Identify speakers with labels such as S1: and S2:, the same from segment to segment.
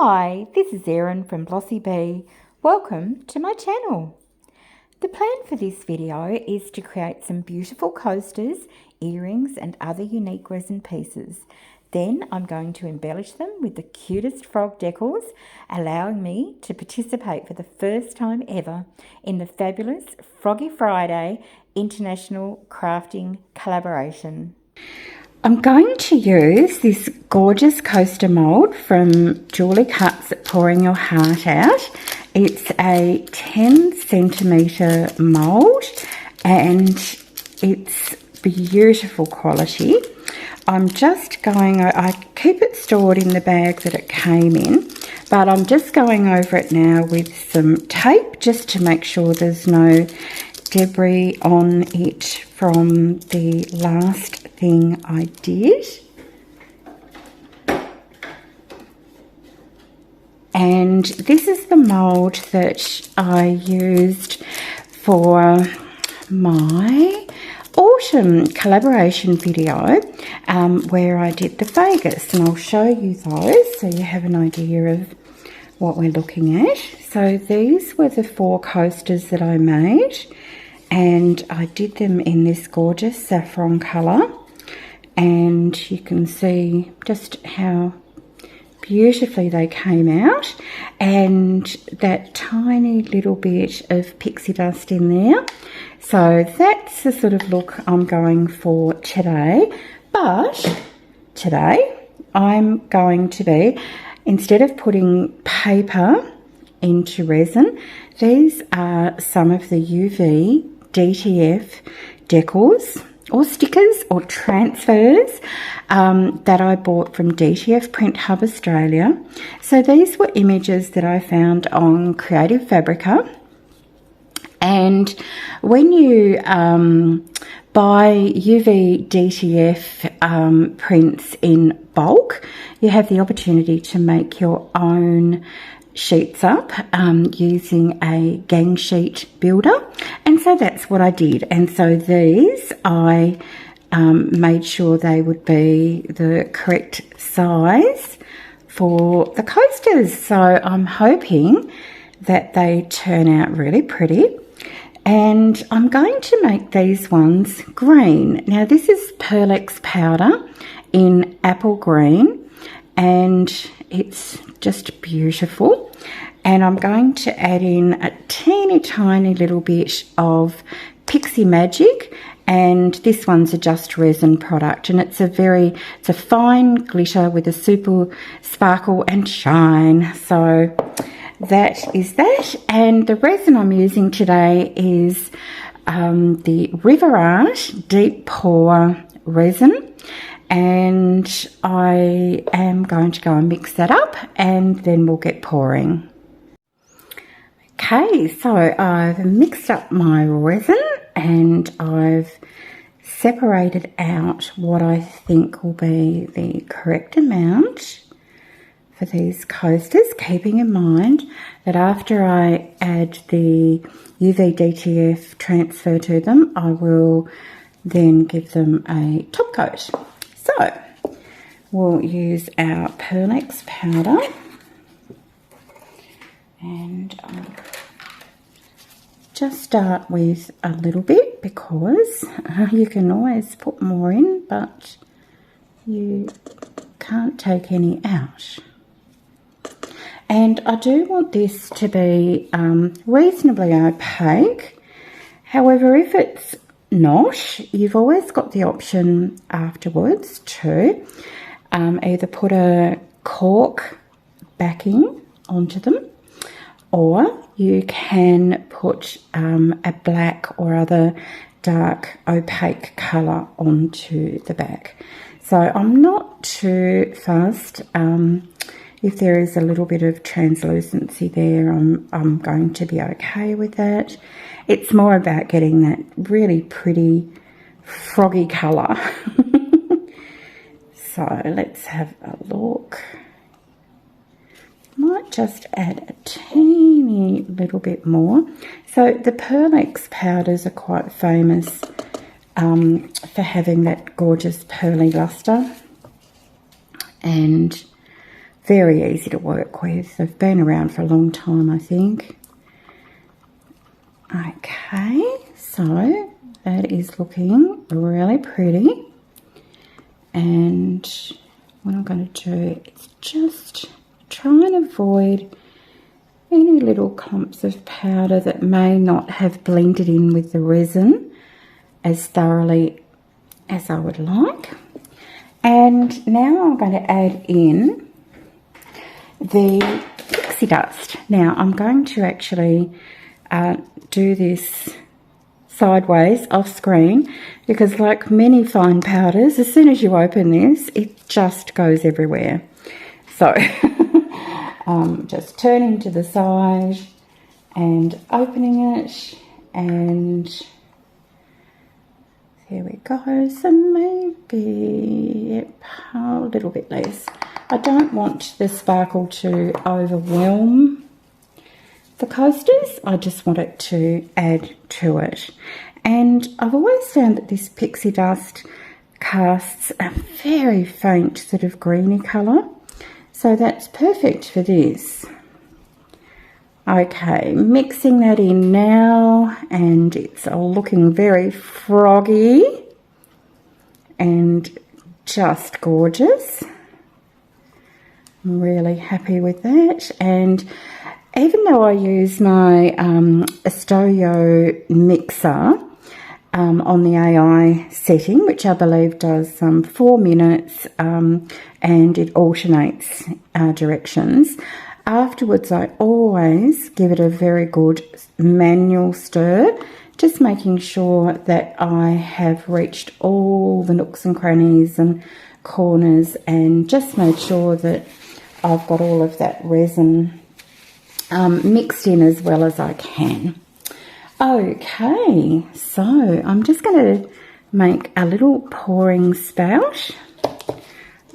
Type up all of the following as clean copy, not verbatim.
S1: Hi, this is Erin from BlossyB. Welcome to my channel. The plan for this video is to create some beautiful coasters, earrings and other unique resin pieces. Then I'm going to embellish them with the cutest frog decals, allowing me to participate for the first time ever in the fabulous Froggy Friday International Crafting Collaboration. I'm going to use this gorgeous coaster mould from Julie Cuts at Pouring Your Heart Out. It's a 10 centimetre mould and it's beautiful quality. I'm just going, I keep it stored in the bag that it came in, but I'm just going over it now with some tape just to make sure there's no debris on it from the last thing I did. And this is the mould that I used for my autumn collaboration video where I did the Vegas, and I'll show you those so you have an idea of what we're looking at. So these were the 4 coasters that I made, and I did them in this gorgeous saffron colour, and you can see just how beautifully they came out, and that tiny little bit of pixie dust in there. So that's the sort of look I'm going for today. But today I'm going to be, instead of putting paper into resin, these are some of the UV DTF decals or stickers or transfers that I bought from DTF Print Hub Australia. So these were images that I found on Creative Fabrica. And when you buy UV DTF prints in bulk, you have the opportunity to make your own sheets up using a gang sheet builder, and so that's what I did. And so these I made sure they would be the correct size for the coasters, so I'm hoping that they turn out really pretty. And I'm going to make these ones green. Now this is Pearlex powder in apple green, and it's just beautiful. And I'm going to add in a teeny tiny little bit of Pixie Magic, and this one's a just resin product, and it's a fine glitter with a super sparkle and shine. So that is that. And the resin I'm using today is the River Art Deep Pour resin. And I am going to go and mix that up, and then we'll get pouring. Okay, so I've mixed up my resin and I've separated out what I think will be the correct amount for these coasters, keeping in mind that after I add the UV DTF transfer to them, I will then give them a top coat. So we'll use our Pearlex powder, and I'll just start with a little bit because you can always put more in, but you can't take any out. And I do want this to be reasonably opaque. However, if it's not, you've always got the option afterwards to either put a cork backing onto them, or you can put a black or other dark opaque colour onto the back. So I'm not too fussed. If there is a little bit of translucency there, I'm going to be okay with that. It's more about getting that really pretty froggy colour. So let's have a look. Might just add a teeny little bit more. So the Pearlex powders are quite famous for having that gorgeous pearly luster, and very easy to work with. They've been around for a long time, I think. Okay, so that is looking really pretty. And what I'm going to do is just try and avoid any little clumps of powder that may not have blended in with the resin as thoroughly as I would like. And now I'm going to add in the pixie dust. Now I'm going to actually do this sideways off screen, because like many fine powders, as soon as you open this, it just goes everywhere. So just turning to the side and opening it, and there we go. So maybe a little bit less. I don't want the sparkle to overwhelm the coasters. I just want it to add to it. And I've always found that this pixie dust casts a very faint sort of greeny colour, so that's perfect for this. Okay, mixing that in now, and it's looking very froggy and just gorgeous. I'm really happy with that. And even though I use my Istoyo mixer on the AI setting, which I believe does 4 minutes, and it alternates directions, afterwards I always give it a very good manual stir, just making sure that I have reached all the nooks and crannies and corners, and just made sure that I've got all of that resin mixed in as well as I can. Okay, so I'm just going to make a little pouring spout.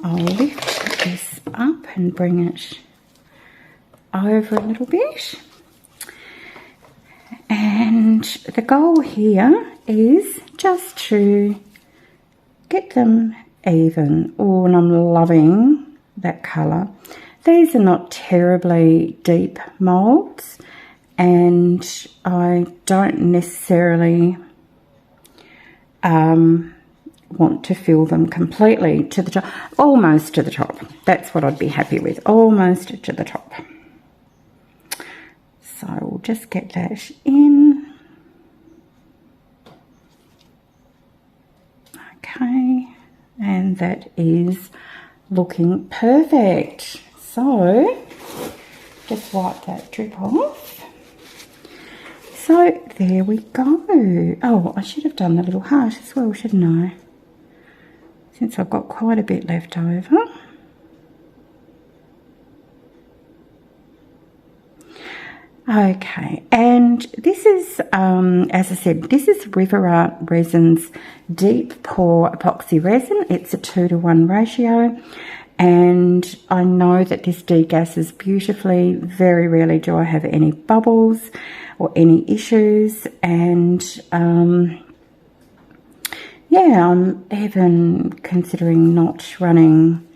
S1: I'll lift this up and bring it over a little bit. And the goal here is just to get them even. Oh, and I'm loving that colour. These are not terribly deep moulds, and I don't necessarily want to fill them completely to the top, almost to the top. That's what I'd be happy with, almost to the top. So we'll just get that in. Okay, and that is looking perfect. So just wipe that drip off. So there we go. Oh, I should have done the little heart as well, shouldn't I? Since I've got quite a bit left over. Okay, and this is, as I said, this is River Art Resin's Deep Pour Epoxy Resin. It's a 2-to-1 ratio, and I know that this degasses beautifully. Very rarely do I have any bubbles or any issues, and yeah, I'm even considering not running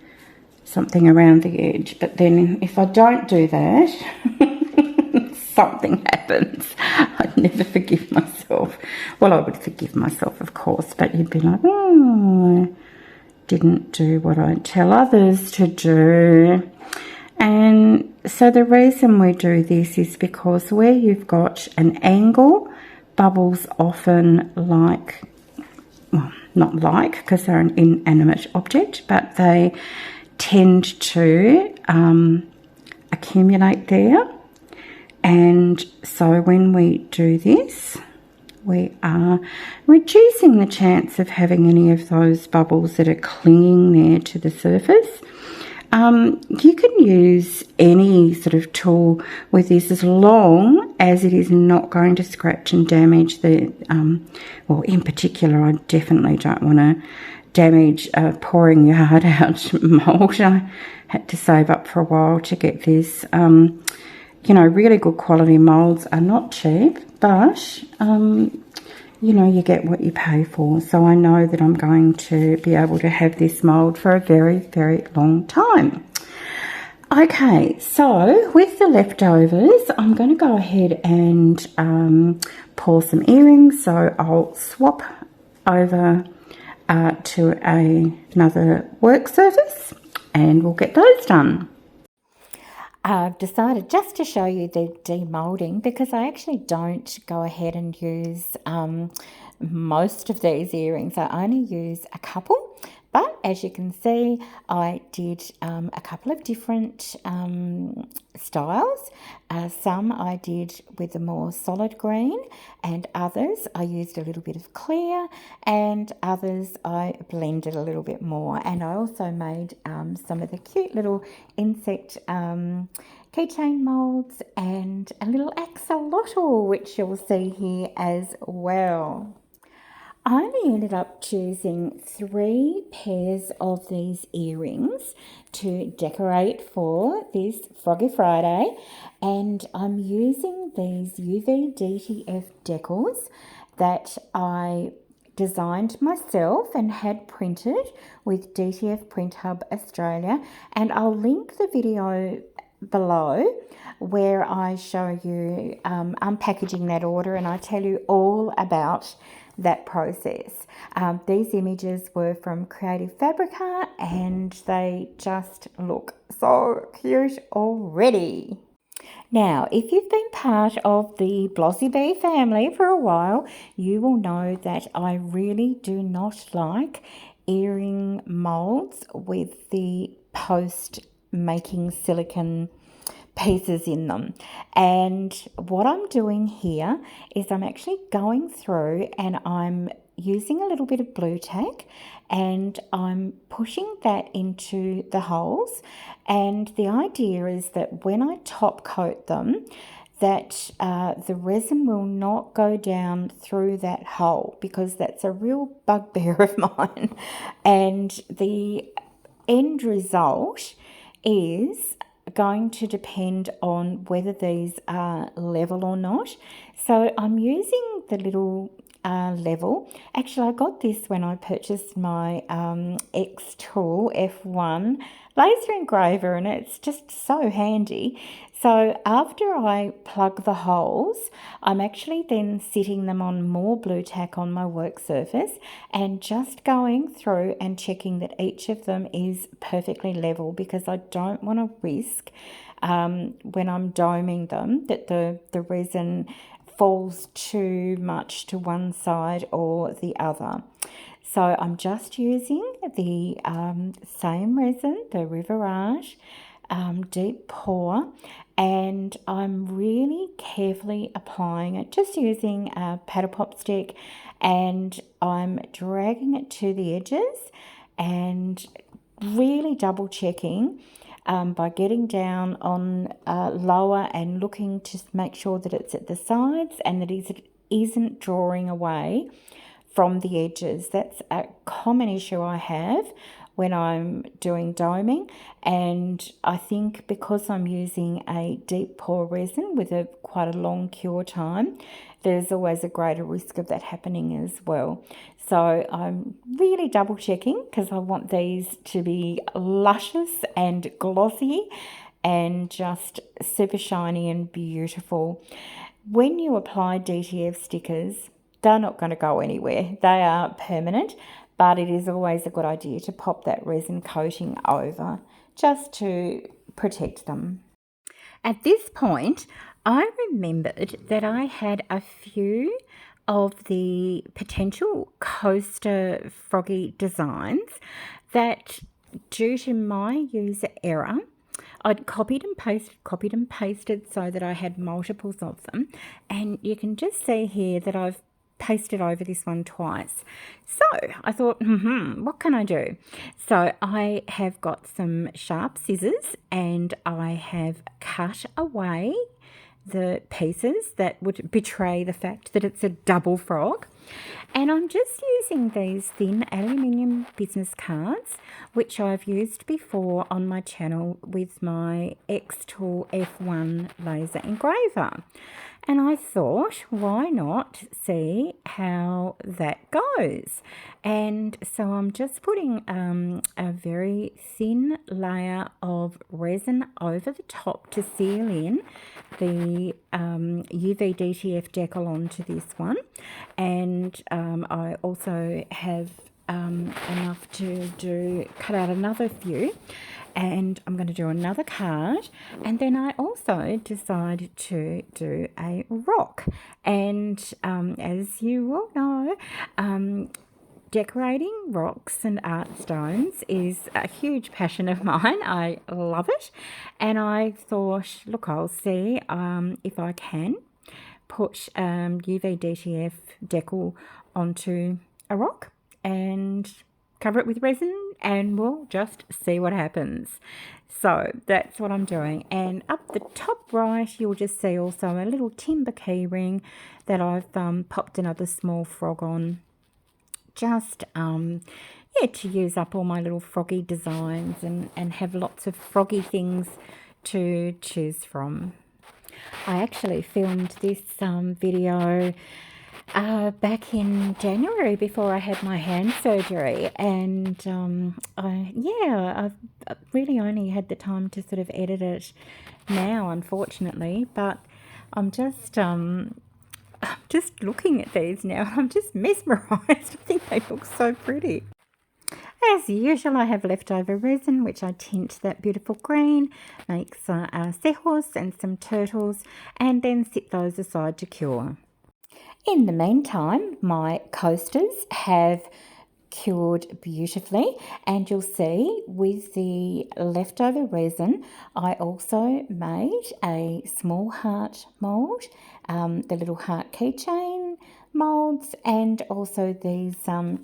S1: something around the edge, but then if I don't do that, something happens. I'd never forgive myself. Well, I would forgive myself, of course, but you'd be like, oh, I didn't do what I tell others to do. And so the reason we do this is because where you've got an angle, bubbles often like, well, not like, because they're an inanimate object, but they tend to accumulate there. And so when we do this, we are reducing the chance of having any of those bubbles that are clinging there to the surface. You can use any sort of tool with this as long as it is not going to scratch and damage the, well, in particular, I definitely don't want to damage pouring your heart out mould. I had to save up for a while to get this. You know, really good quality moulds are not cheap, but, you know, you get what you pay for. So I know that I'm going to be able to have this mould for a very, very long time. Okay, so with the leftovers, I'm going to go ahead and pour some earrings. So I'll swap over to another work surface and we'll get those done. I've decided just to show you the demoulding because I actually don't go ahead and use most of these earrings. I only use a couple, but as you can see, I did a couple of different styles. Some I did with a more solid green, and others I used a little bit of clear, and others I blended a little bit more. And I also made some of the cute little insect keychain molds and a little axolotl, which you'll see here as well. I only ended up choosing 3 pairs of these earrings to decorate for this Froggy Friday, and I'm using these UV DTF decals that I designed myself and had printed with DTF Print Hub Australia, and I'll link the video below where I show you unpackaging that order and I tell you all about that process. These images were from Creative Fabrica and they just look so cute already. Now, if you've been part of the BlossyB family for a while, you will know that I really do not like earring molds with the post-making silicone pieces in them. And what I'm doing here is I'm actually going through and I'm using a little bit of blue tack and I'm pushing that into the holes, and the idea is that when I top coat them that the resin will not go down through that hole, because that's a real bugbear of mine, and the end result is going to depend on whether these are level or not. So I'm using the little level. Actually, I got this when I purchased my X-Tool F1 laser engraver, and it's just so handy. So after I plug the holes, I'm actually then sitting them on more blue tack on my work surface and just going through and checking that each of them is perfectly level, because I don't want to risk when I'm doming them that the resin falls too much to one side or the other. So I'm just using the same resin, the River Art deep pour, and I'm really carefully applying it, just using a paddle pop stick, and I'm dragging it to the edges and really double checking by getting down on lower and looking to make sure that it's at the sides and that it isn't drawing away from the edges. That's a common issue I have when I'm doing doming, and I think because I'm using a deep pour resin with quite a long cure time, there's always a greater risk of that happening as well. So I'm really double checking because I want these to be luscious and glossy and just super shiny and beautiful. When you apply DTF stickers, they're not going to go anywhere. They are permanent, but it is always a good idea to pop that resin coating over just to protect them. At this point, I remembered that I had a few of the potential coaster froggy designs that, due to my user error, I'd copied and pasted so that I had multiples of them. And you can just see here that I've pasted over this one twice. So I thought, what can I do? So I have got some sharp scissors and I have cut away the pieces that would betray the fact that it's a double frog. And I'm just using these thin aluminium business cards, which I've used before on my channel with my X-Tool F1 laser engraver. and I thought, why not see how that goes? And so I'm just putting a very thin layer of resin over the top to seal in the UV DTF decal onto this one. And I also have enough to cut out another few, and I'm going to do another card. And then I also decided to do a rock, and as you all know, decorating rocks and art stones is a huge passion of mine. I love it, and I thought, look, I'll see if I can put UV DTF decal onto a rock and cover it with resin, and we'll just see what happens. So that's what I'm doing. And up the top right, you'll just see also a little timber key ring that I've popped another small frog on, just yeah, to use up all my little froggy designs and have lots of froggy things to choose from. I actually filmed this video back in January before I had my hand surgery, and I've really only had the time to sort of edit it now, unfortunately, but I'm just looking at these now. I'm just mesmerised. I think they look so pretty. As usual, I have leftover resin, which I tint that beautiful green, make a seahorse and some turtles, and then sit those aside to cure. In the meantime, my coasters have cured beautifully, and you'll see with the leftover resin I also made a small heart mould, the little heart keychain moulds, and also these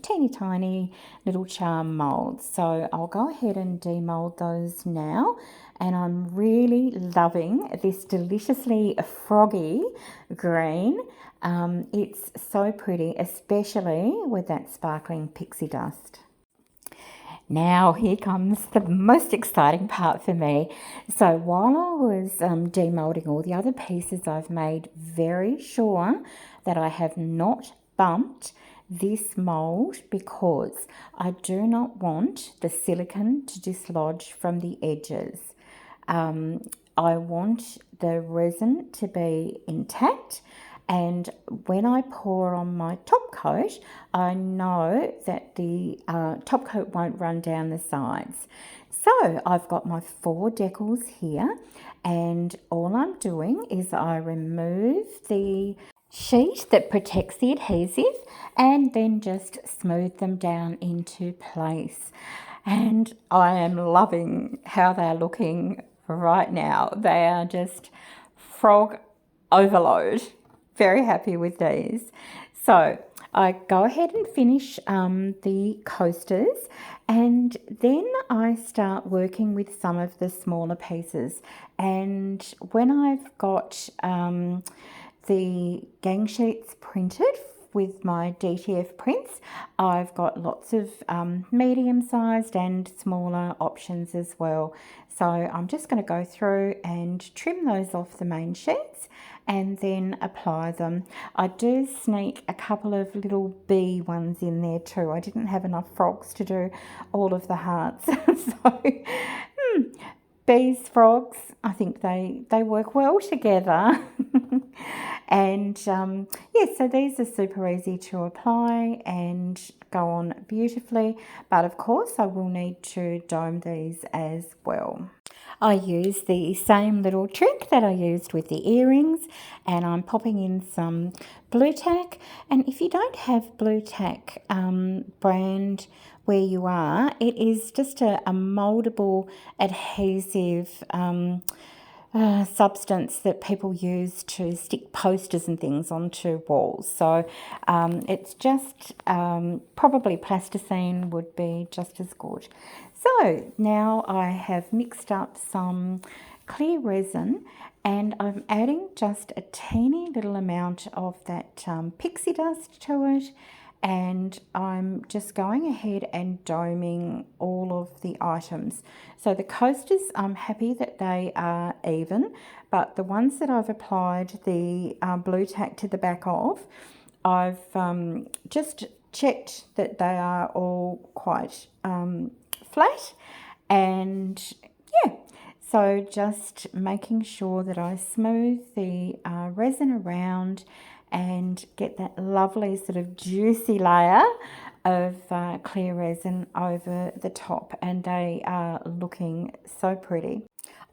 S1: teeny tiny little charm moulds. So I'll go ahead and demould those now, and I'm really loving this deliciously froggy green. It's so pretty, especially with that sparkling pixie dust. Now here comes the most exciting part for me. So while I was demoulding all the other pieces, I've made very sure that I have not bumped this mould, because I do not want the silicone to dislodge from the edges. I want the resin to be intact, and when I pour on my top coat, I know that the top coat won't run down the sides. So I've got my 4 decals here, and all I'm doing is I remove the sheet that protects the adhesive and then just smooth them down into place. And I am loving how they're looking right now. They are just frog overload. Very happy with these. So I go ahead and finish the coasters, and then I start working with some of the smaller pieces. And when I've got the gang sheets printed with my DTF prints, I've got lots of medium-sized and smaller options as well. So I'm just going to go through and trim those off the main sheets and then apply them. I do sneak a couple of little bee ones in there too. I didn't have enough frogs to do all of the hearts. So bees, frogs, I think they work well together. And yeah, so these are super easy to apply and go on beautifully, but of course I will need to dome these as well. I use the same little trick that I used with the earrings, and I'm popping in some blue tack. And if you don't have blue tack brand where you are, it is just a moldable adhesive substance that people use to stick posters and things onto walls. So it's just probably plasticine would be just as good. So now I have mixed up some clear resin, and I'm adding just a teeny little amount of that pixie dust to it, and I'm just going ahead and doming all of the items. So the coasters, I'm happy that they are even, but the ones that I've applied the blue tack to the back of, I've just checked that they are all quite flat, and yeah, so just making sure that I smooth the resin around and get that lovely sort of juicy layer of clear resin over the top, and they are looking so pretty.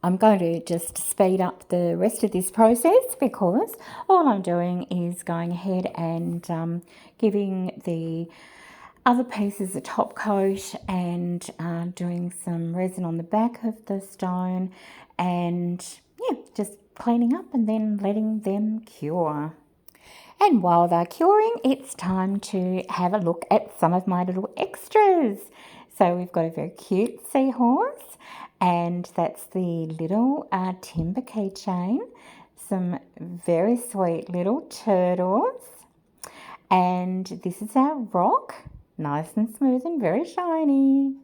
S1: I'm going to just speed up the rest of this process because all I'm doing is going ahead and giving the other pieces a top coat and doing some resin on the back of the stone, and yeah, just cleaning up and then letting them cure. And while they're curing, it's time to have a look at some of my little extras. So we've got a very cute seahorse, and that's the little timber keychain. Some very sweet little turtles. And this is our rock, nice and smooth and very shiny.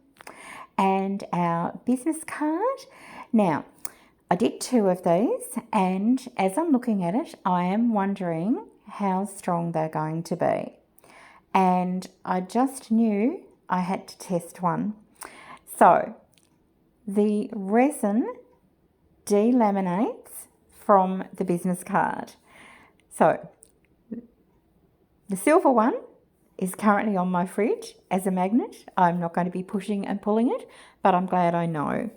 S1: And our business card. Now, I did 2 of these, and as I'm looking at it, I am wondering how strong they're going to be. And I just knew I had to test one. So the resin delaminates from the business card. So the silver one is currently on my fridge as a magnet. I'm not going to be pushing and pulling it, but I'm glad I know.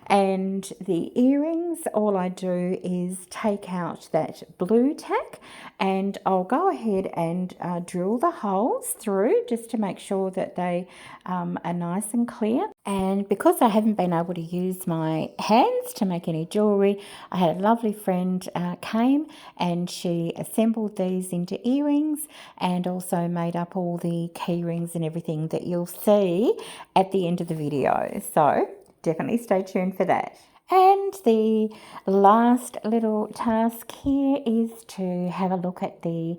S1: And the earrings, all I do is take out that blue tack, and I'll go ahead and drill the holes through just to make sure that they are nice and clear. And because I haven't been able to use my hands to make any jewellery, I had a lovely friend came and she assembled these into earrings and also made up all the key rings and everything that you'll see at the end of the video. So definitely stay tuned for that. And the last little task here is to have a look at the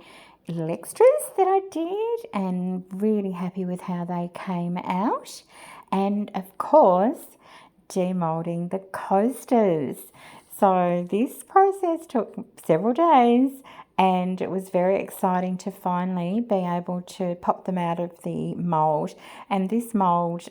S1: little extras that I did, and really happy with how they came out. And of course, demolding the coasters. So this process took several days, and it was very exciting to finally be able to pop them out of the mould. And this mould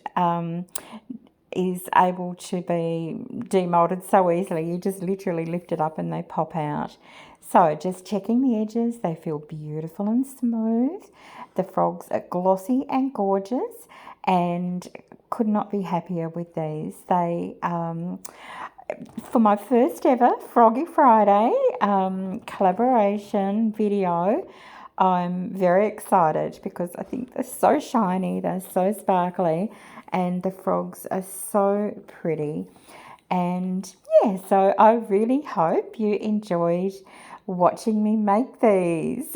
S1: is able to be demolded so easily. You just literally lift it up and they pop out. So just checking the edges, they feel beautiful and smooth. The frogs are glossy and gorgeous, and could not be happier with these. They for my first ever Froggy Friday collaboration video, I'm very excited because I think they're so shiny, they're so sparkly, and the frogs are so pretty. And yeah, so I really hope you enjoyed watching me make these.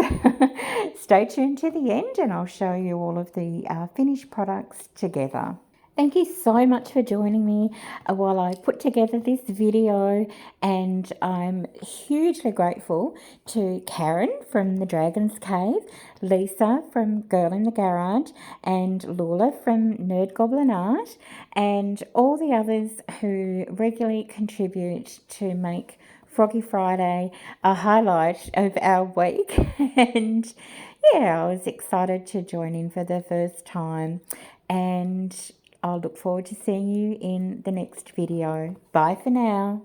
S1: Stay tuned to the end and I'll show you all of the finished products together. Thank you so much for joining me while I put together this video, and I'm hugely grateful to Karen from the Dragon's Cave, Lisa from Girl in the Garage, and Lula from Nerd Goblin Art, and all the others who regularly contribute to make Froggy Friday a highlight of our week. And yeah, I was excited to join in for the first time, and I'll look forward to seeing you in the next video. Bye for now.